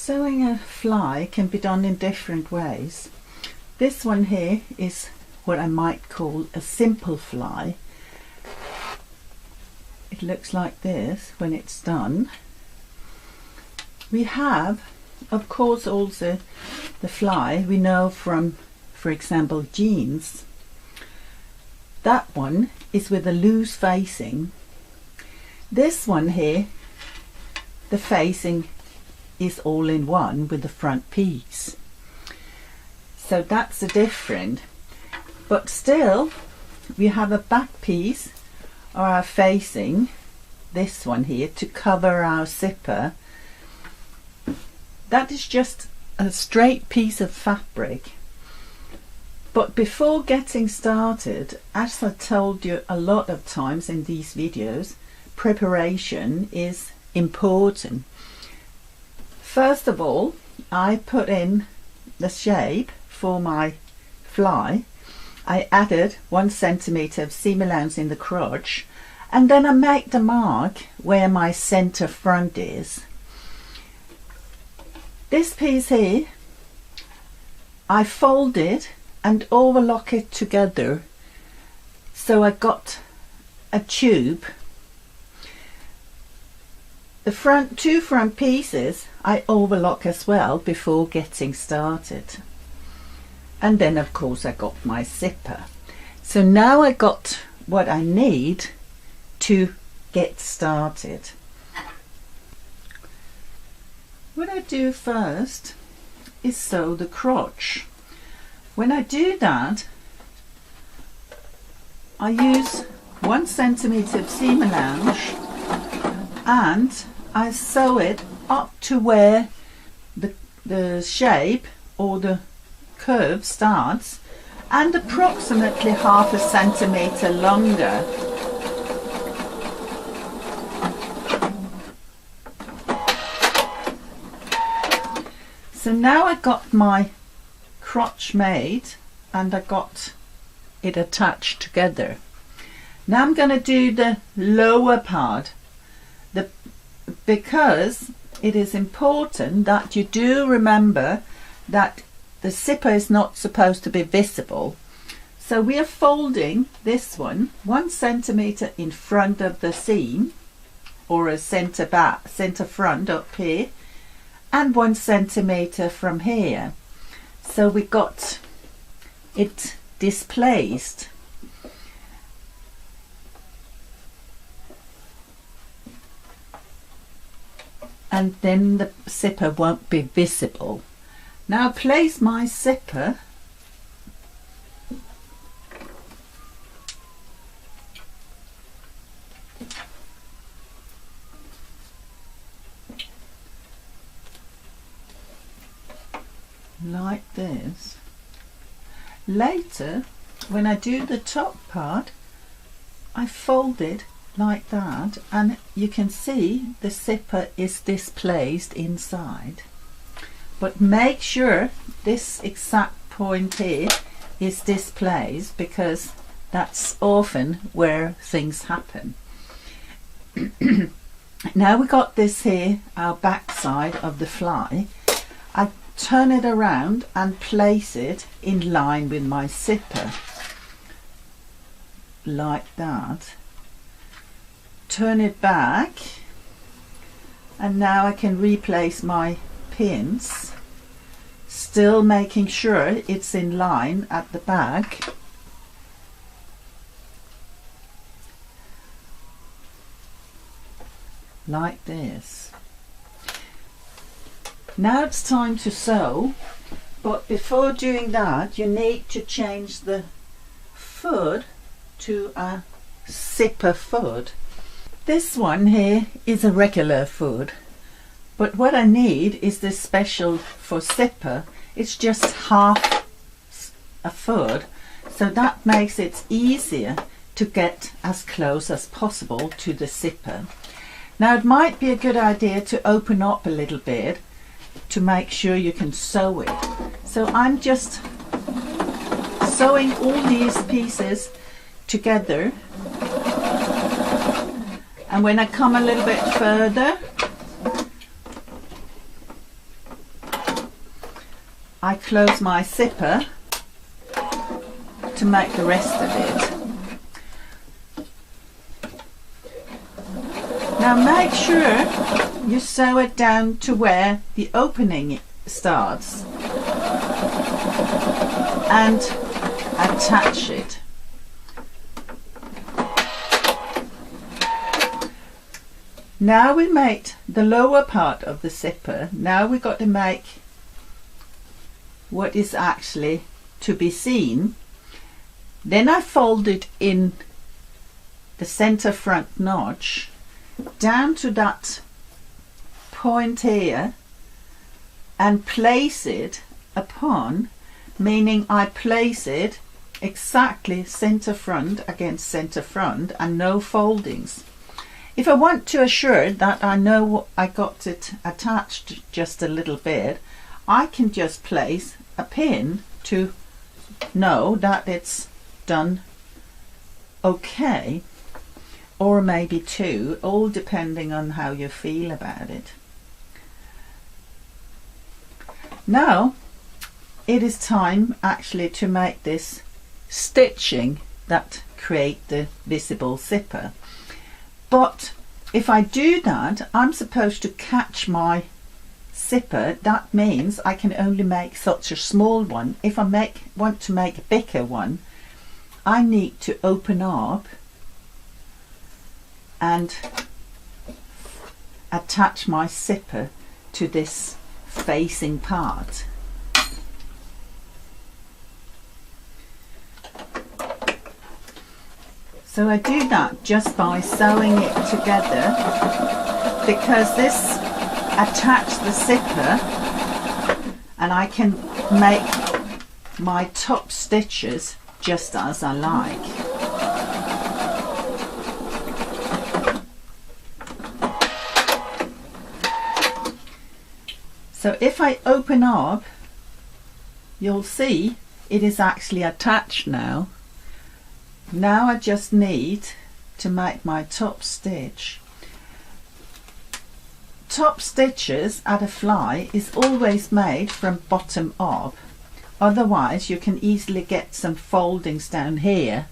Sewing a fly can be done in different ways. This one here is what I might call a simple fly. It looks like this when it's done. We have, of course, also the fly we know from, for example, jeans. That one is with a loose facing. This one here, the facing is all in one with the front piece. So that's a different. But still, we have a back piece or our facing, this one here, to cover our zipper. That is just a straight piece of fabric. But before getting started, as I told you a lot of times in these videos, preparation is important. First of all, I put in the shape for my fly. I added 1 centimeter of seam allowance in the crotch, and then I make the mark where my center front is. This piece here, I fold it and overlock it together, so I got a tube. The two front pieces I overlock as well before getting started. And then of course I got my zipper. So now I got what I need to get started. What I do first is sew the crotch. When I do that, I use 1 centimeter of seam allowance and I sew it up to where the shape or the curve starts, and approximately 1/2 centimeter longer. So now I got my crotch made and I got it attached together. Now I'm going to do the lower part, because it is important that you do remember that the zipper is not supposed to be visible. So we are folding this one 1 centimeter in front of the seam, or a center front up here, and 1 centimeter from here. So we got it displaced. And then the zipper won't be visible. Now place my zipper like this. Later, when I do the top part, I fold it like that, and you can see the zipper is displaced inside. But make sure this exact point here is displaced, because that's often where things happen. Now we got this here, our back side of the fly. I turn it around and place it in line with my zipper like that. Turn it back, and now I can replace my pins, still making sure it's in line at the back. Like this. Now it's time to sew, but before doing that you need to change the foot to a zipper foot. This one here is a regular foot, but what I need is this special for zipper. It's just 1/2 a foot, so that makes it easier to get as close as possible to the zipper. Now it might be a good idea to open up a little bit to make sure you can sew it. So I'm just sewing all these pieces together, and when I come a little bit further, I close my zipper to make the rest of it. Now make sure you sew it down to where the opening starts and attach it. Now we made the lower part of the zipper. Now we've got to make what is actually to be seen. Then I folded in the center front notch down to that point here and place it upon, meaning I place it exactly center front against center front and no foldings. If I want to assure that I know I got it attached just a little bit, I can just place a pin to know that it's done okay, or maybe two, all depending on how you feel about it. Now it is time actually to make this stitching that create the visible zipper. But if I do that, I'm supposed to catch my zipper. That means I can only make such a small one. If I want to make a bigger one, I need to open up and attach my zipper to this facing part. So I do that just by sewing it together, because this attaches the zipper and I can make my top stitches just as I like. So if I open up, you'll see it is actually attached now. Now I just need to make my top stitch. Top stitches at a fly is always made from bottom up, otherwise you can easily get some foldings down here,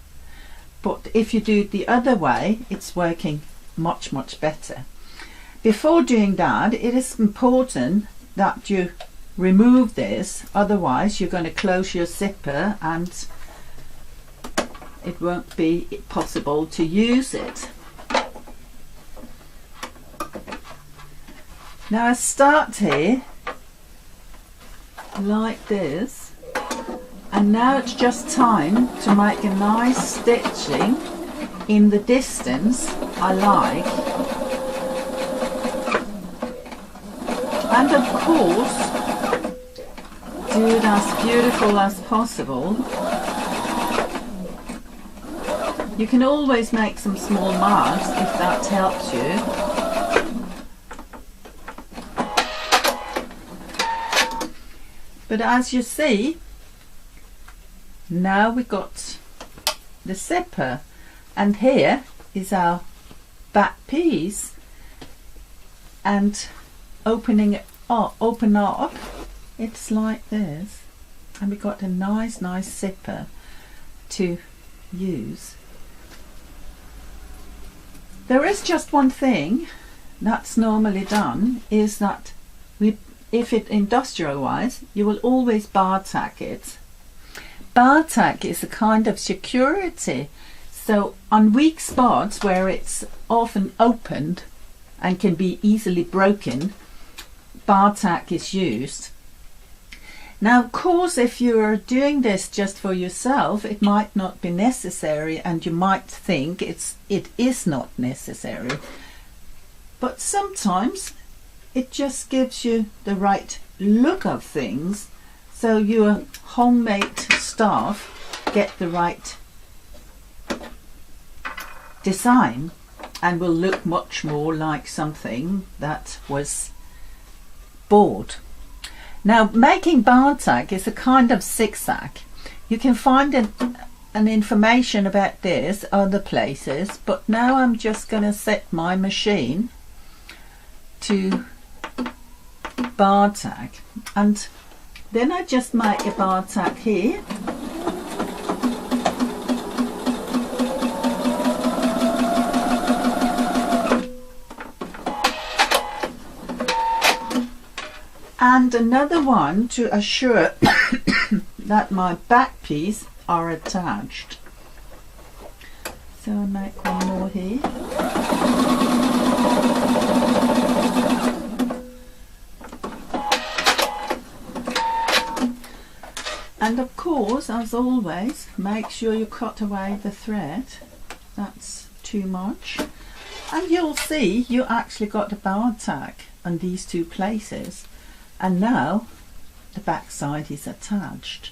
but if you do it the other way it's working much better. Before doing that, it is important that you remove this, otherwise you're going to close your zipper and it won't be possible to use it. Now I start here like this, and now it's just time to make a nice stitching in the distance I like, and of course do it as beautiful as possible. You can always make some small marks if that helps you. But as you see, now we got the zipper, and here is our back piece, and open up, it's like this, and we got a nice zipper to use. There is just one thing that's normally done, is that if it industrial wise, you will always bar tack it. Bar tack is a kind of security, so on weak spots where it's often opened and can be easily broken, bar tack is used. Now of course if you are doing this just for yourself, it might not be necessary, and you might think it is not necessary, but sometimes it just gives you the right look of things, so your homemade stuff get the right design and will look much more like something that was bought. Now making bar tack is a kind of zigzag. You can find an information about this other places, but now I'm just going to set my machine to bar tack, and Then I just make a bar tack here. And another one to assure that my back piece are attached. So I make one more here. And of course, as always, make sure you cut away the thread. That's too much. And you'll see you actually got a bar tack on these two places. And now the back side is attached.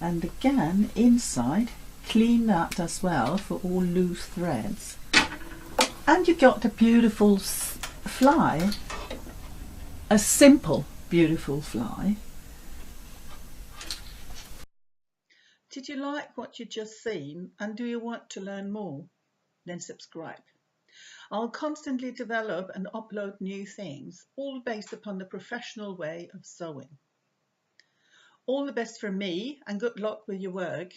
And again, inside, clean that as well for all loose threads. And you got a beautiful fly, a simple, beautiful fly. Did you like what you just seen, and do you want to learn more? Then subscribe. I'll constantly develop and upload new things, all based upon the professional way of sewing. All the best from me, and good luck with your work.